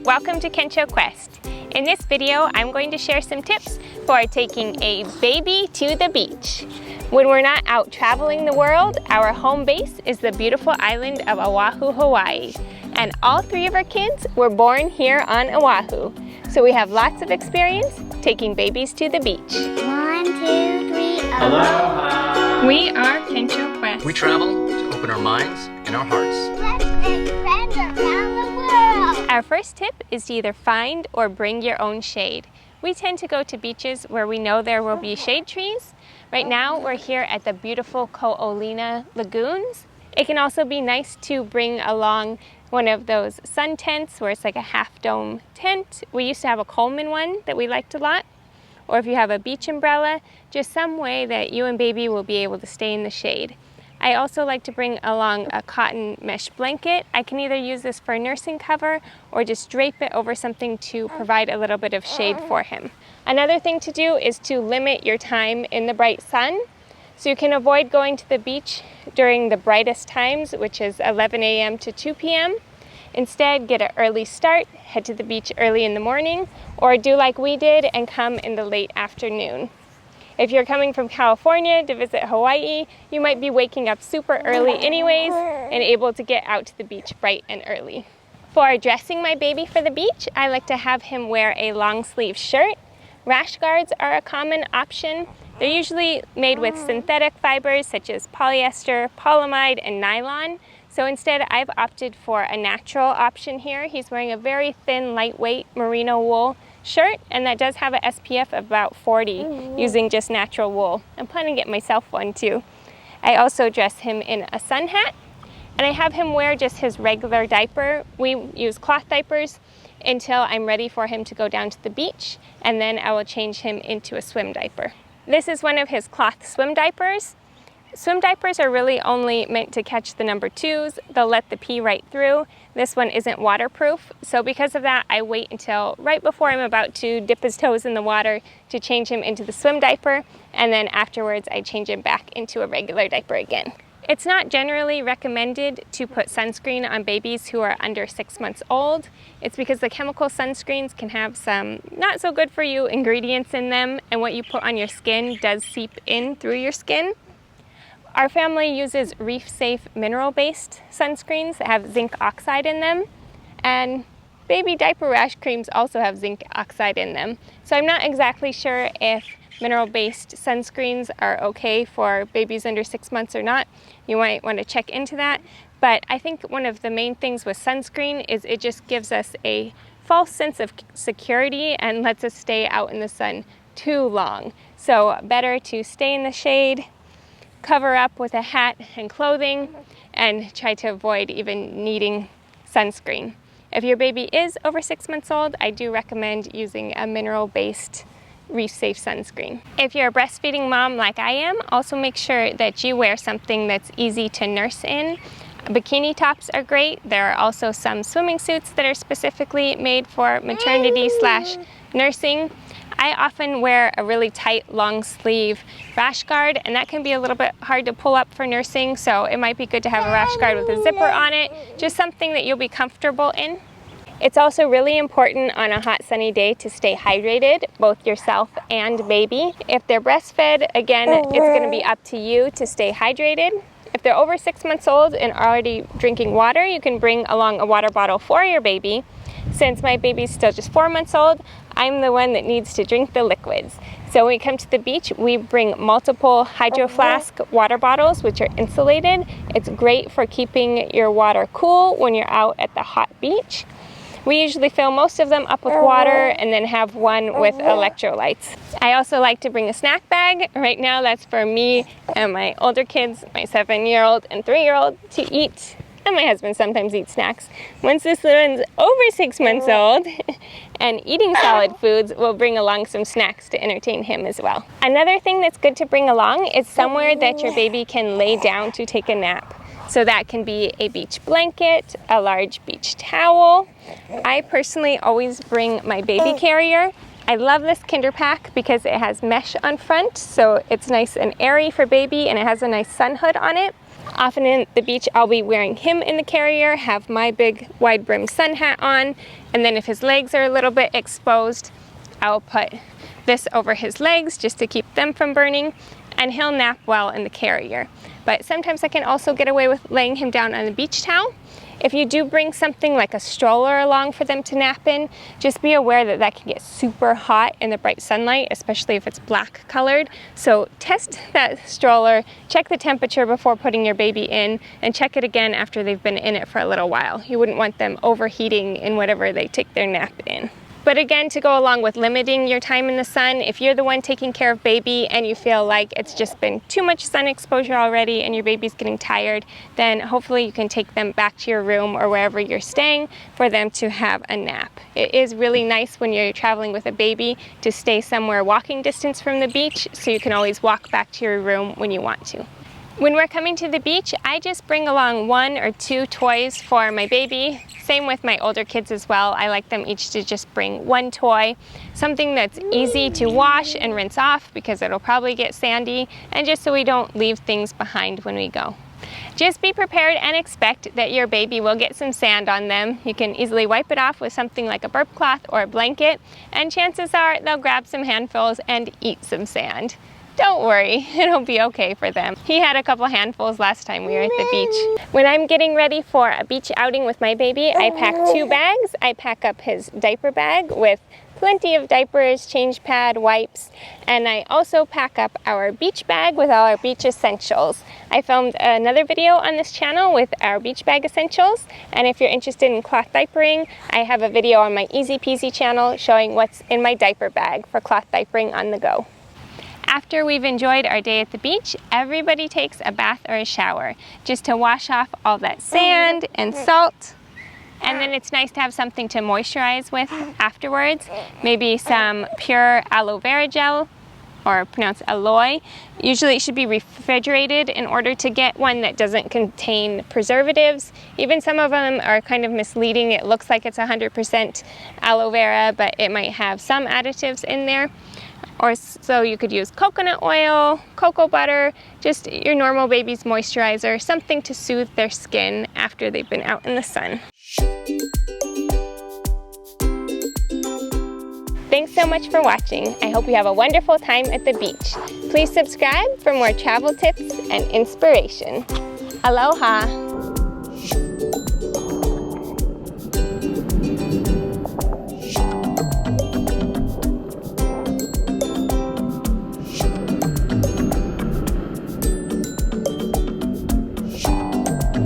welcome to Kensho Quest. In this video, I'm going to share some tips for taking a baby to the beach. When we're not out traveling the world, our home base is the beautiful island of O'ahu, Hawaii. And all three of our kids were born here on Oahu. So we have lots of experience taking babies to the beach. 1, 2, 3, Aloha! We are Kensho Quest. We travel to open our minds and our hearts. Let's make friends around the world! Our first tip is to either find or bring your own shade. We tend to go to beaches where we know there will be shade trees. Right now we're here at the beautiful Ko'olina lagoons. It can also be nice to bring along one of those sun tents where it's like a half dome tent. We used to have a Coleman one that we liked a lot. Or if you have a beach umbrella, just some way that you and baby will be able to stay in the shade. I also like to bring along a cotton mesh blanket. I can either use this for a nursing cover or just drape it over something to provide a little bit of shade for him. Another thing to do is to limit your time in the bright sun. So you can avoid going to the beach during the brightest times, which is 11 a.m. to 2 p.m. Instead, get an early start, head to the beach early in the morning, or do like we did and come in the late afternoon. If you're coming from California to visit Hawaii, you might be waking up super early anyways and able to get out to the beach bright and early. For dressing my baby for the beach, I like to have him wear a long sleeve shirt. Rash guards are a common option. They're usually made with synthetic fibers such as polyester, polyamide, and nylon. So instead, I've opted for a natural option here. He's wearing a very thin, lightweight merino wool shirt, and that does have an SPF of about 40 using just natural wool. I'm planning to get myself one too. I also dress him in a sun hat, and I have him wear just his regular diaper. We use cloth diapers until I'm ready for him to go down to the beach, and then I will change him into a swim diaper. This is one of his cloth swim diapers. Swim diapers are really only meant to catch the number 2s. They'll let the pee right through. This one isn't waterproof, so because of that, I wait until right before I'm about to dip his toes in the water to change him into the swim diaper, and then afterwards I change him back into a regular diaper again. It's not generally recommended to put sunscreen on babies who are under 6 months old. It's because the chemical sunscreens can have some not so good for you ingredients in them, and what you put on your skin does seep in through your skin. Our family uses reef-safe mineral-based sunscreens that have zinc oxide in them, and baby diaper rash creams also have zinc oxide in them. So I'm not exactly sure if mineral-based sunscreens are okay for babies under 6 months or not. You might want to check into that, but I think one of the main things with sunscreen is it just gives us a false sense of security and lets us stay out in the sun too long. So better to stay in the shade, cover up with a hat and clothing, and try to avoid even needing sunscreen. If your baby is over 6 months old, I do recommend using a mineral-based reef-safe sunscreen. If you're a breastfeeding mom like I am, also make sure that you wear something that's easy to nurse in. Bikini tops are great. There are also some swimming suits that are specifically made for maternity/nursing. I often wear a really tight long sleeve rash guard, and that can be a little bit hard to pull up for nursing, so it might be good to have a rash guard with a zipper on it, just something that you'll be comfortable in. It's also really important on a hot sunny day to stay hydrated, both yourself and baby. If they're breastfed, again, it's going to be up to you to stay hydrated. If they're over 6 months old and already drinking water, you can bring along a water bottle for your baby. Since my baby's still just 4 months old, I'm the one that needs to drink the liquids. So when we come to the beach, we bring multiple Hydro Flask water bottles, which are insulated. It's great for keeping your water cool when you're out at the hot beach. We usually fill most of them up with water and then have one with electrolytes. I also like to bring a snack bag. Right now that's for me and my older kids, my 7-year-old and 3-year-old, to eat. And my husband sometimes eats snacks. Once this little one's over 6 months old and eating solid foods, we'll bring along some snacks to entertain him as well. Another thing that's good to bring along is somewhere that your baby can lay down to take a nap. So that can be a beach blanket, a large beach towel. I personally always bring my baby carrier. I love this Kinder pack because it has mesh on front, so it's nice and airy for baby, and it has a nice sun hood on it. Often in the beach, I'll be wearing him in the carrier, have my big wide brimmed sun hat on, and then if his legs are a little bit exposed, I'll put this over his legs just to keep them from burning, and he'll nap well in the carrier. But sometimes I can also get away with laying him down on a beach towel. If you do bring something like a stroller along for them to nap in, just be aware that that can get super hot in the bright sunlight, especially if it's black colored. So test that stroller, check the temperature before putting your baby in, and check it again after they've been in it for a little while. You wouldn't want them overheating in whatever they take their nap in. But again, to go along with limiting your time in the sun, if you're the one taking care of baby and you feel like it's just been too much sun exposure already and your baby's getting tired, then hopefully you can take them back to your room or wherever you're staying for them to have a nap. It is really nice when you're traveling with a baby to stay somewhere walking distance from the beach, so you can always walk back to your room when you want to. When we're coming to the beach, I just bring along 1 or 2 toys for my baby. Same with my older kids as well. I like them each to just bring 1 toy, something that's easy to wash and rinse off because it'll probably get sandy, and just so we don't leave things behind when we go. Just be prepared and expect that your baby will get some sand on them. You can easily wipe it off with something like a burp cloth or a blanket, and chances are they'll grab some handfuls and eat some sand. Don't worry, it'll be okay for them. He had a couple handfuls last time we were at the beach. When I'm getting ready for a beach outing with my baby, I pack 2 bags. I pack up his diaper bag with plenty of diapers, change pad, wipes, and I also pack up our beach bag with all our beach essentials. I filmed another video on this channel with our beach bag essentials, and if you're interested in cloth diapering, I have a video on my Easy Peasy channel showing what's in my diaper bag for cloth diapering on the go. After we've enjoyed our day at the beach, everybody takes a bath or a shower just to wash off all that sand and salt. And then it's nice to have something to moisturize with afterwards. Maybe some pure aloe vera gel, or pronounced aloe. Usually it should be refrigerated in order to get one that doesn't contain preservatives. Even some of them are kind of misleading. It looks like it's 100% aloe vera, but it might have some additives in there. Or so you could use coconut oil, cocoa butter, just your normal baby's moisturizer, something to soothe their skin after they've been out in the sun. Thanks so much for watching. I hope you have a wonderful time at the beach. Please subscribe for more travel tips and inspiration. Aloha!